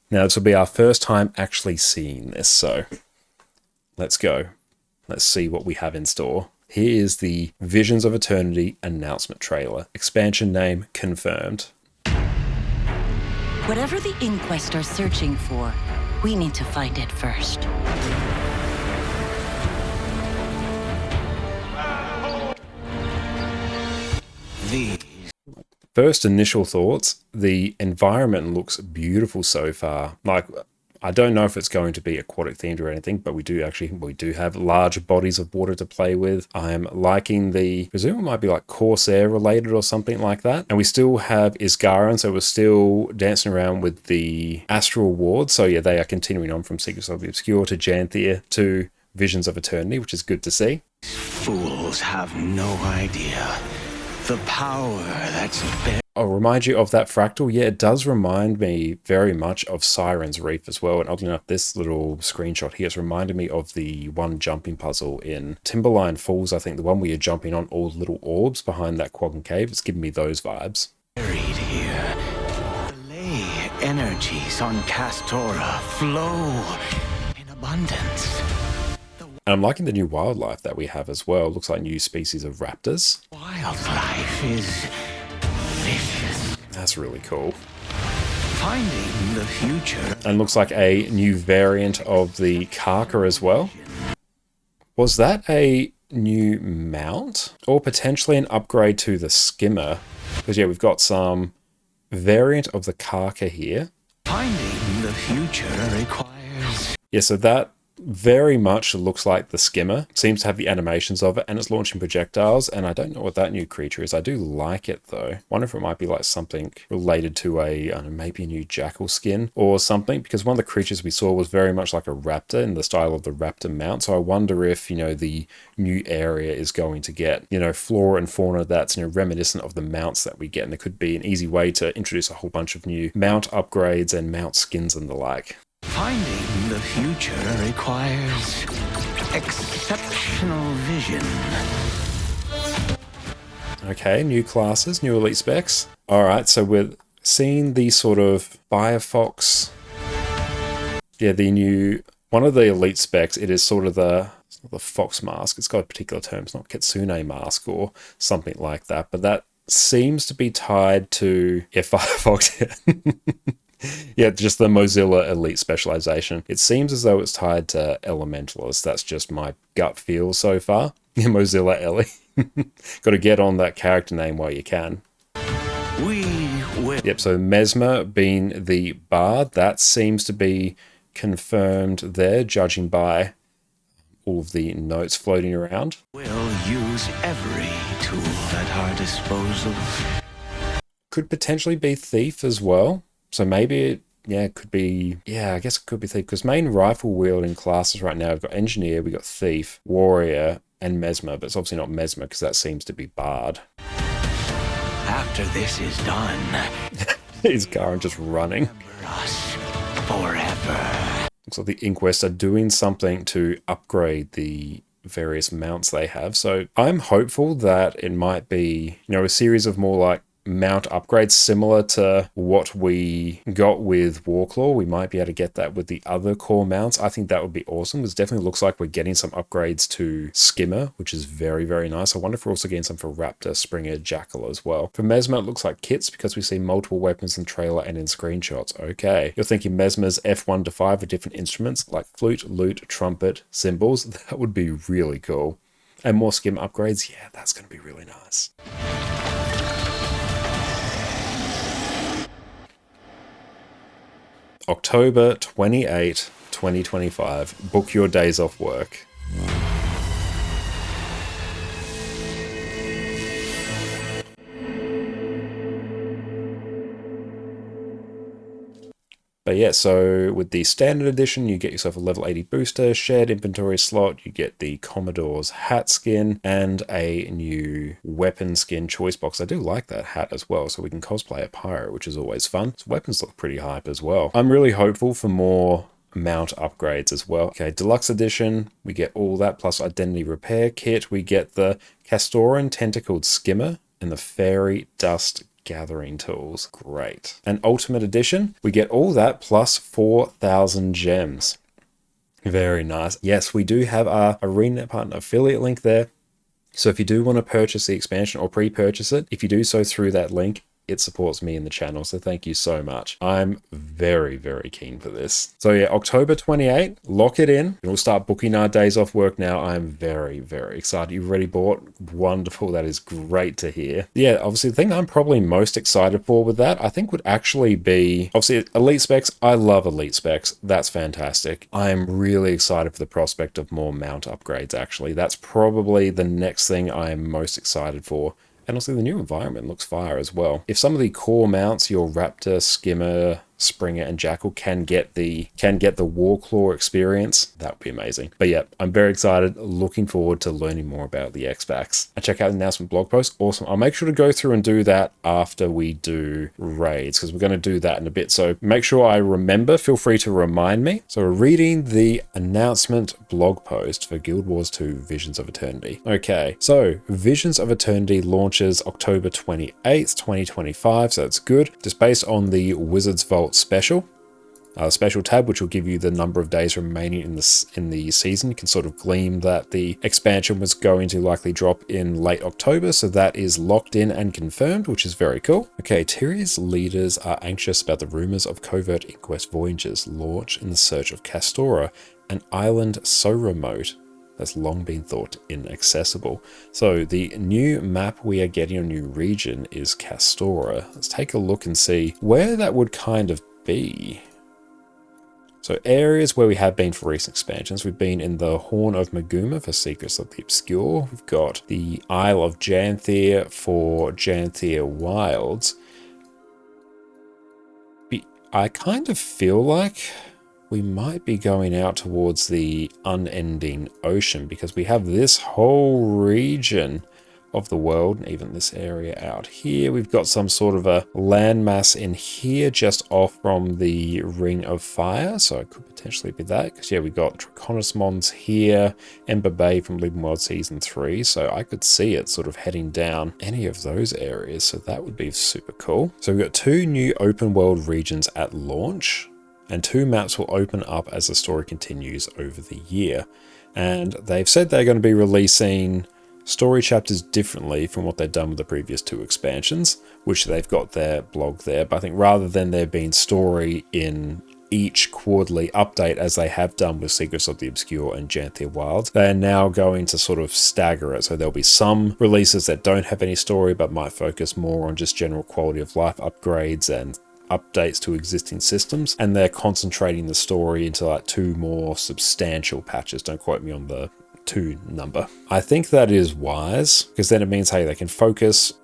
Now, this will be our first time actually seeing this, so let's go. Let's see what we have in store. Here is the Visions of Eternity announcement trailer. Expansion name confirmed. Whatever the Inquest are searching for, we need to find it first. First initial thoughts, the environment looks beautiful so far. Like, I don't know if it's going to be aquatic themed or anything, but we do have large bodies of water to play with. I'm liking the, I presume it might be like Corsair related or something like that. And we still have Isgaran, so we're still dancing around with the Astral Ward. So yeah, they are continuing on from Secrets of the Obscure to Janthea to Visions of Eternity, which is good to see. Fools have no idea the power that's buried. I'll remind you of that fractal. Yeah, it does remind me very much of Siren's Reef as well. And oddly enough, this little screenshot here has reminded me of the one jumping puzzle in Timberline Falls. I think the one where you're jumping on all the little orbs behind that Quaggan Cave. It's giving me those vibes. Buried here. The ley energies on Castora flow in abundance. And I'm liking the new wildlife that we have as well. Looks like new species of raptors. Wildlife is vicious. That's really cool. Finding the future. And looks like a new variant of the Karka as well. Was that a new mount? Or potentially an upgrade to the Skimmer? Because yeah, we've got some variant of the Karka here. Finding the future requires... Yeah, so that very much looks like the Skimmer. Seems to have the animations of it, and it's launching projectiles, and I don't know what that new creature is. I do like it though. Wonder if it might be like something related to a, I don't know, maybe a new jackal skin or something, because one of the creatures we saw was very much like a raptor in the style of the raptor mount. So I wonder if, you know, the new area is going to get, you know, flora and fauna that's, you know, reminiscent of the mounts that we get, and it could be an easy way to introduce a whole bunch of new mount upgrades and mount skins and the like. Finding the future requires exceptional vision. Okay, new classes, new elite specs. Alright, so we're seeing the sort of Firefox. Yeah, the new, one of the elite specs, it is sort of the, it's not the fox mask, it's got a particular term, it's not Kitsune mask or something like that, but that seems to be tied to, yeah, Firefox. Yeah, just the Mozilla Elite specialization. It seems as though it's tied to Elementalist. That's just my gut feel so far. Yeah, Mozilla Ellie. Got to get on that character name while you can. We will. Yep, so Mesmer being the bard, that seems to be confirmed there, judging by all of the notes floating around. We'll use every tool at our disposal. Could potentially be Thief as well. So maybe it, yeah, it could be, yeah, I guess it could be Thief, because main rifle wielding classes right now, we've got Engineer, we've got Thief, Warrior, and Mesmer, but it's obviously not Mesmer because that seems to be Bard. After this is done, Is Garen just running? remember us forever. Looks like the Inquest are doing something to upgrade the various mounts they have. So I'm hopeful that it might be, you know, a series of more like mount upgrades similar to what we got with Warclaw. We might be able to get that with the other core mounts. I think that would be awesome. This definitely looks like we're getting some upgrades to Skimmer, which is very, very nice. I wonder if we're also getting some for Raptor, Springer, Jackal as well. For Mesmer, it looks like kits because we see multiple weapons in trailer and in screenshots. Okay. You're thinking Mesmer's F1 to 5 are different instruments like flute, lute, trumpet, cymbals. That would be really cool. And more Skim upgrades. Yeah, that's going to be really nice. October 28, 2025. Book your days off work. But yeah, so with the standard edition, you get yourself a level 80 booster, shared inventory slot, you get the Commodore's hat skin, and a new weapon skin choice box. I do like that hat as well, so we can cosplay a pirate, which is always fun. So weapons look pretty hype as well. I'm really hopeful for more mount upgrades as well. Okay, deluxe edition, we get all that plus identity repair kit. We get the Castoran tentacled skimmer and the fairy dust gathering tools. Great. And Ultimate Edition, we get all that plus 4,000 gems. Very nice. Yes, we do have our Arena Partner affiliate link there. So if you do want to purchase the expansion or pre-purchase it, if you do so through that link, it supports me in the channel, so thank you so much. I'm very, very keen for this. So yeah, October 28th, lock it in. We'll start booking our days off work now. I'm very, very excited. You've already bought? Wonderful. That is great to hear. Yeah, obviously the thing I'm probably most excited for with that, I think would actually be, obviously Elite Specs. I love Elite Specs. That's fantastic. I'm really excited for the prospect of more mount upgrades, actually. That's probably the next thing I am most excited for. And also the new environment looks fire as well. If some of the core mounts, your Raptor, Skimmer, Springer, and Jackal can get the Warclaw experience, that would be amazing. But yeah, I'm very excited, looking forward to learning more about the X-Backs. And check out the announcement blog post. Awesome. I'll make sure to go through and do that after we do raids, because we're going to do that in a bit. So make sure I remember, feel free to remind me. So we're reading the announcement blog post for Guild Wars 2 Visions of Eternity. Okay, so Visions of Eternity launches October 28th, 2025. So that's good. Just based on the Wizards Vault special tab, which will give you the number of days remaining in the season. You can sort of glean that the expansion was going to likely drop in late October, so that is locked in and confirmed, which is very cool. Okay, Tyrion's leaders are anxious about the rumors of covert Inquest voyages launch in the search of Castora, an island so remote that's long been thought inaccessible. So the new map we are getting, a new region, is Castora. Let's take a look and see where that would kind of be. So areas where we have been for recent expansions, we've been in the Horn of Maguma for Secrets of the Obscure. We've got the Isle of Janthir for Janthir Wilds. I kind of feel like we might be going out towards the unending ocean, because we have this whole region of the world, and even this area out here. We've got some sort of a landmass in here just off from the Ring of Fire, so it could potentially be that, because yeah, we've got Draconis Mons here, Ember Bay from Living World Season 3, so I could see it sort of heading down any of those areas, so that would be super cool. So we've got 2 new open world regions at launch, and 2 maps will open up as the story continues over the year. And they've said they're going to be releasing story chapters differently from what they've done with the previous 2 expansions, which they've got their blog there. But I think rather than there being story in each quarterly update, as they have done with Secrets of the Obscure and Janthir Wilds, they're now going to sort of stagger it. So there'll be some releases that don't have any story, but might focus more on just general quality of life upgrades and updates to existing systems, and they're concentrating the story into like 2 more substantial patches. Don't quote me on the 2 number. I think that is wise, because then it means, hey, they can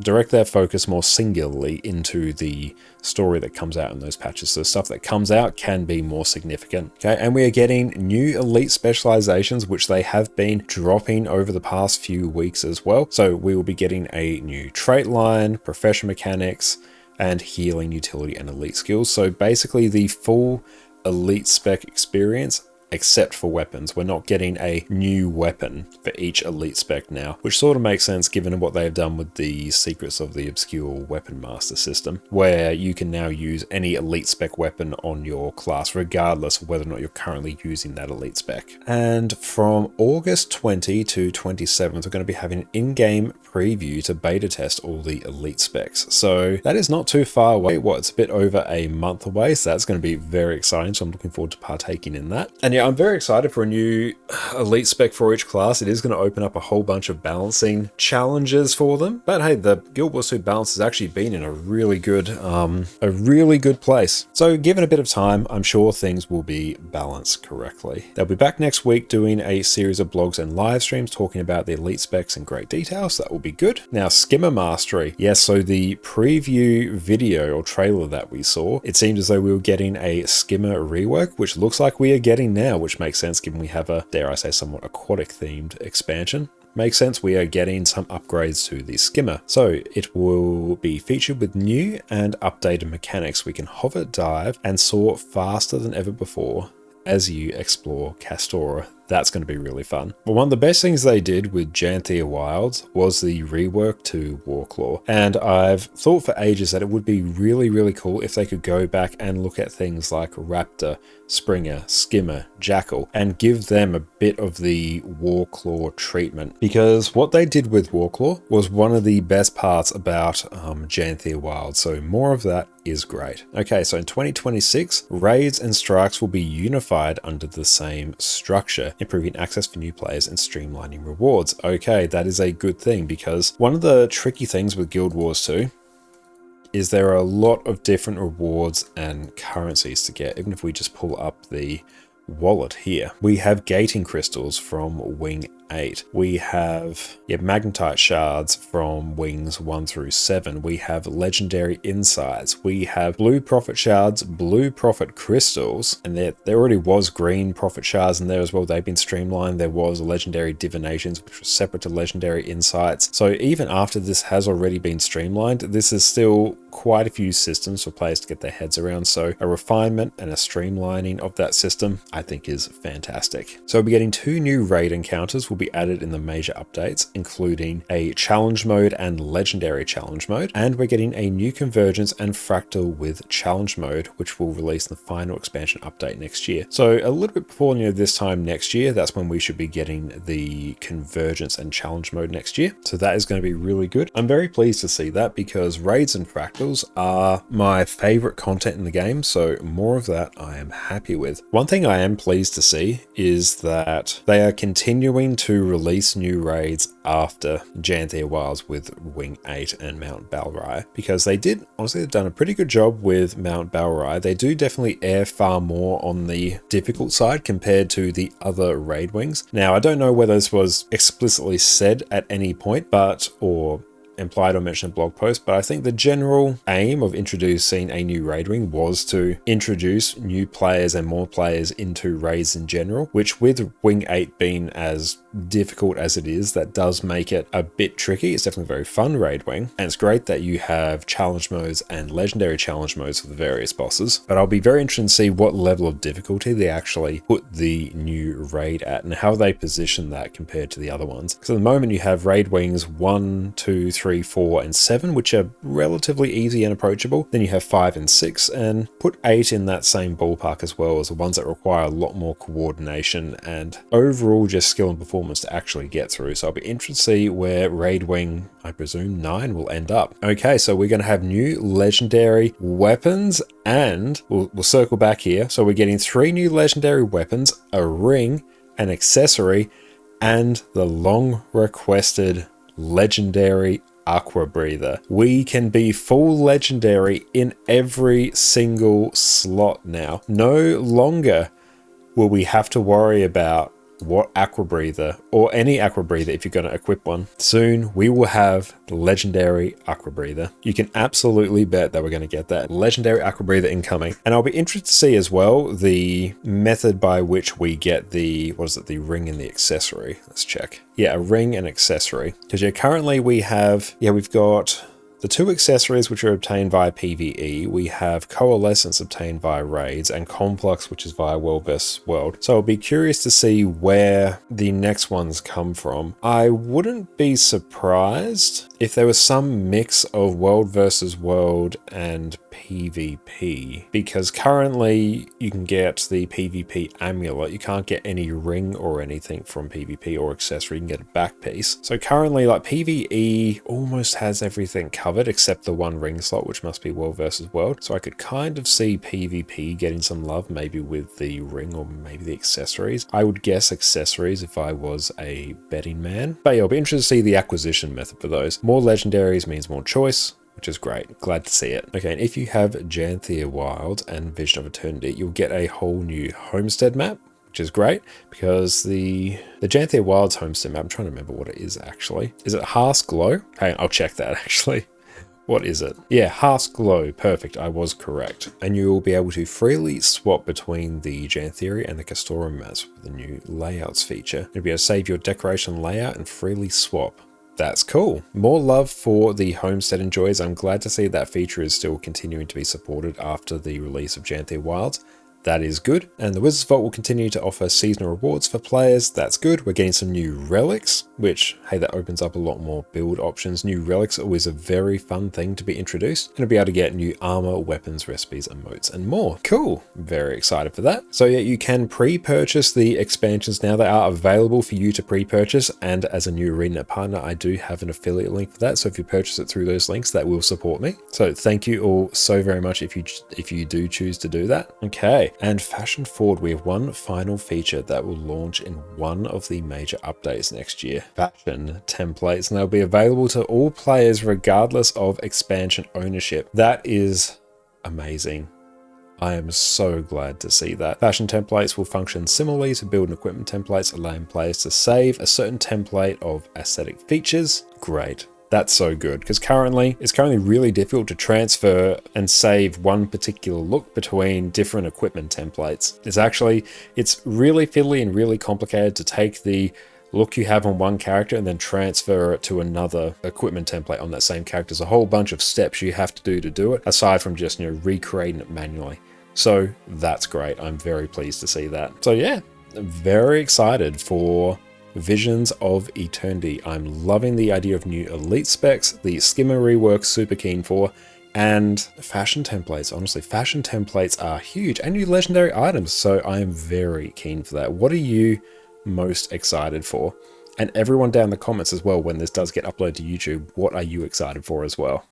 direct their focus more singularly into the story that comes out in those patches. So stuff that comes out can be more significant. Okay, and we are getting new elite specializations, which they have been dropping over the past few weeks as well. So we will be getting a new trait line, profession mechanics, and healing, utility, and elite skills. So basically the full elite spec experience, except for weapons. We're not getting a new weapon for each elite spec now, which sort of makes sense given what they've done with the Secrets of the Obscure Weapon Master system, where you can now use any elite spec weapon on your class, regardless of whether or not you're currently using that elite spec. And from August 20 to 27th, we're going to be having an in-game preview to beta test all the elite specs. So that is not too far away. It's a bit over a month away, so that's going to be very exciting. So I'm looking forward to partaking in that. And yeah, I'm very excited for a new elite spec for each class. It is going to open up a whole bunch of balancing challenges for them. But hey, the Guild Wars 2 balance has actually been in a really good place. So given a bit of time, I'm sure things will be balanced correctly. They'll be back next week doing a series of blogs and live streams talking about the elite specs in great detail. So that will be good. Now, Skimmer Mastery. Yes, so the preview video or trailer that we saw, it seemed as though we were getting a Skimmer rework, which looks like we are getting now, which makes sense given we have a, dare I say, somewhat aquatic themed expansion. Makes sense, we are getting some upgrades to the Skimmer. So it will be featured with new and updated mechanics. We can hover, dive, and soar faster than ever before as you explore Castora. That's going to be really fun. But one of the best things they did with Janthea Wilds was the rework to Warclaw. And I've thought for ages that it would be really, really cool if they could go back and look at things like Raptor, Springer, Skimmer, Jackal, and give them a bit of the Warclaw treatment. Because what they did with Warclaw was one of the best parts about Janthea Wild, so more of that is great. Okay, so in 2026, raids and strikes will be unified under the same structure, improving access for new players and streamlining rewards. Okay, that is a good thing, because one of the tricky things with Guild Wars 2 is there are a lot of different rewards and currencies to get. Even if we just pull up the wallet here, we have gating crystals from Wing 8. We have magnetite shards from wings 1 through 7. We have legendary insights. We have blue prophet shards, blue prophet crystals, and there already was green prophet shards in there as well. They've been streamlined. There was legendary divinations, which was separate to legendary insights. So even after this has already been streamlined, this is still quite a few systems for players to get their heads around. So a refinement and a streamlining of that system, I think, is fantastic. So we'll be getting 2 new raid encounters will be added in the major updates, including a challenge mode and legendary challenge mode. And we're getting a new convergence and fractal with challenge mode, which will release in the final expansion update next year. So a little bit before this time next year, that's when we should be getting the convergence and challenge mode next year. So that is going to be really good. I'm very pleased to see that, because raids and fractals are my favorite content in the game. So more of that I am happy with. One thing I am pleased to see is that they are continuing to release new raids after Janthea Wilds with Wing 8 and Mount Balrai, because they've done a pretty good job with Mount Balrai. They do definitely err far more on the difficult side compared to the other raid wings. Now, I don't know whether this was explicitly said at any point, or implied or mentioned in blog post, but I think the general aim of introducing a new raid wing was to introduce new players and more players into raids in general, which with Wing 8 being as difficult as it is, that does make it a bit tricky. It's definitely a very fun raid wing, and it's great that you have challenge modes and legendary challenge modes for the various bosses, but I'll be very interested to see what level of difficulty they actually put the new raid at and how they position that compared to the other ones. Because at the moment you have raid wings 1, 2, 3, 4, and 7, which are relatively easy and approachable. Then you have 5 and 6, and put 8 in that same ballpark as well, as the ones that require a lot more coordination and overall just skill and performance to actually get through. So I'll be interested to see where raid wing, I presume 9, will end up. Okay, so we're going to have new legendary weapons, and we'll circle back here. So we're getting 3 new legendary weapons, a ring, an accessory, and the long requested legendary Aqua Breather. We can be full legendary in every single slot now. No longer will we have to worry about what Aqua Breather, or any Aqua Breather if you're going to equip one. Soon we will have the legendary Aqua Breather. You can absolutely bet that we're going to get that legendary Aqua Breather incoming. And I'll be interested to see as well the method by which we get the, the ring and the accessory. Let's check. Yeah, a ring and accessory. Because currently we've got the 2 accessories which are obtained via PvE. We have Coalescence obtained via raids, and Complex, which is via World vs. World. So I'll be curious to see where the next ones come from. I wouldn't be surprised if there was some mix of World vs. World and PvP, because currently you can get the PvP amulet. You can't get any ring or anything from PvP or accessory. You can get a back piece. So currently, like, PvE almost has everything covered except the 1 ring slot, which must be World versus World. So I could kind of see PvP getting some love, maybe with the ring or maybe the accessories. I would guess accessories if I was a betting man. But yeah, I'll be interested to see the acquisition method for those. More legendaries means more choice, which is great. Glad to see it. Okay, and if you have Janthea Wild and Vision of Eternity, you'll get a whole new homestead map, which is great, because the Janthea Wild's homestead map, I'm trying to remember what it is actually. Is it Hearth's Glow? Hey, I'll check that actually. What is it? Yeah, Hearth's Glow. Perfect, I was correct. And you will be able to freely swap between the Janthea and the Castorum maps with the new layouts feature. You'll be able to save your decoration layout and freely swap. That's cool. More love for the homestead enjoyers. I'm glad to see that feature is still continuing to be supported after the release of Janthea Wilds. That is good. And the Wizard's Vault will continue to offer seasonal rewards for players. That's good. We're getting some new relics, which, hey, that opens up a lot more build options. New relics are always a very fun thing to be introduced. Going to be able to get new armor, weapons, recipes, emotes, and more. Cool. Very excited for that. So yeah, you can pre-purchase the expansions now. They are available for you to pre-purchase. And as a new Arena partner, I do have an affiliate link for that. So if you purchase it through those links, that will support me. So thank you all so very much if you do choose to do that. Okay. And fashion forward, we have one final feature that will launch in one of the major updates next year. Fashion templates, and they'll be available to all players regardless of expansion ownership. That is amazing. I am so glad to see that. Fashion templates will function similarly to build and equipment templates, allowing players to save a certain template of aesthetic features. Great. That's so good, because it's currently really difficult to transfer and save one particular look between different equipment templates. It's really fiddly and really complicated to take the look you have on one character and then transfer it to another equipment template on that same character. There's a whole bunch of steps you have to do it, aside from just, recreating it manually. So that's great. I'm very pleased to see that. So yeah, very excited for Visions of Eternity. I'm loving the idea of new Elite Specs, the Skimmer rework, super keen for, and fashion templates. Honestly, fashion templates are huge, and new legendary items, so I am very keen for that. What are you most excited for? And everyone down in the comments as well, when this does get uploaded to YouTube, what are you excited for as well?